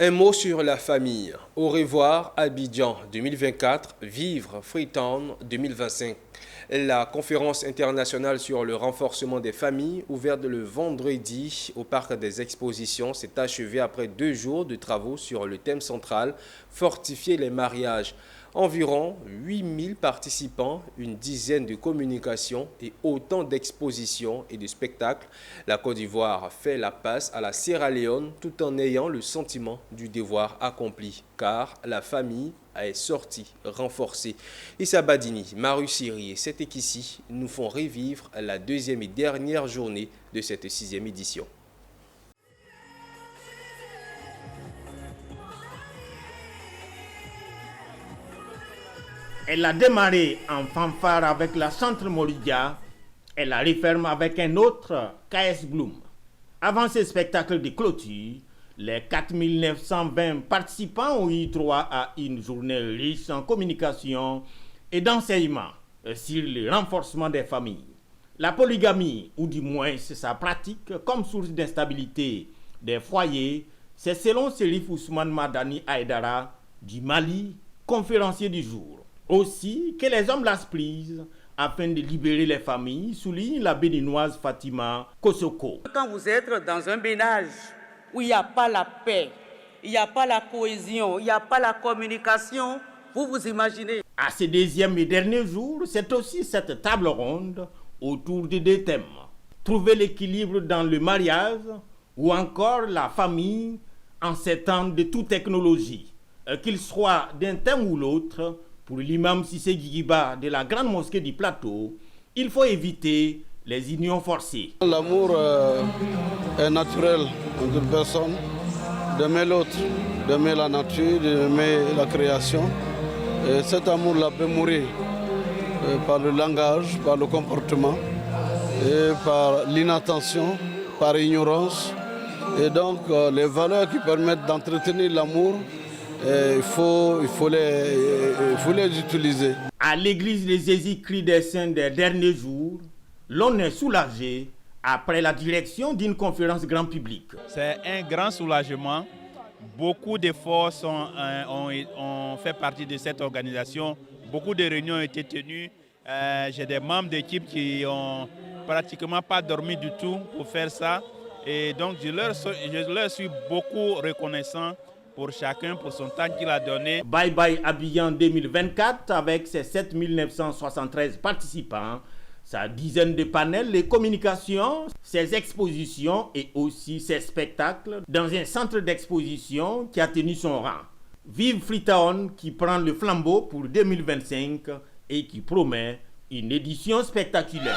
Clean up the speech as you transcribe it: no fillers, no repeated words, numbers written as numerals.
Un mot sur la famille. Au revoir Abidjan 2024, vivre Freetown 2025. La conférence internationale sur le renforcement des familles, ouverte le vendredi au Parc des Expositions, s'est achevée après 2 jours de travaux sur le thème central « Fortifier les mariages ». Environ 8000 participants, une dizaine de communications et autant d'expositions et de spectacles. La Côte d'Ivoire fait la passe à la Sierra Leone tout en ayant le sentiment du devoir accompli, car la famille est sortie renforcée. Issa Badini, Maru Siri et Setekissi nous font revivre la deuxième et dernière journée de cette 6e édition. Elle a démarré en fanfare avec la Centre Molidia. Elle la referme avec un autre, KS Bloom. Avant ce spectacle de clôture, les 4920 participants ont eu droit à une journée riche en communication et d'enseignement sur le renforcement des familles. La polygamie, ou du moins sa pratique comme source d'instabilité des foyers, c'est selon Serif Ousmane Madani Aïdara du Mali, conférencier du jour. Aussi que les hommes lâchent prise afin de libérer les familles, souligne la béninoise Fatima Kosoko. Quand vous êtes dans un ménage où il n'y a pas la paix, il n'y a pas la cohésion, il n'y a pas la communication, vous vous imaginez. À ce deuxième et dernier jour, c'est aussi cette table ronde autour de 2 thèmes. Trouver l'équilibre dans le mariage ou encore la famille en ces temps de toute technologie, qu'il soit d'un thème ou l'autre. Pour l'imam Sissé Guigiba de la Grande Mosquée du Plateau, il faut éviter les unions forcées. L'amour est naturel entre une personne, d'aimer l'autre, d'aimer la nature, d'aimer la création. Et cet amour-là peut mourir par le langage, par le comportement, et par l'inattention, par l'ignorance. Et donc les valeurs qui permettent d'entretenir l'amour, il faut les utiliser. À l'église des Jésus-Christ des Saints des derniers jours, l'on est soulagé après la direction d'une conférence grand public. C'est un grand soulagement. Beaucoup d'efforts ont fait partie de cette organisation. Beaucoup de réunions ont été tenues. J'ai des membres d'équipe qui n'ont pratiquement pas dormi du tout pour faire ça. Et donc je leur suis beaucoup reconnaissant pour chacun, pour son temps qu'il a donné. Bye Bye Abidjan 2024 avec ses 7973 participants, sa dizaine de panels de communication, ses expositions et aussi ses spectacles dans un centre d'exposition qui a tenu son rang. Vive Freetown qui prend le flambeau pour 2025 et qui promet une édition spectaculaire.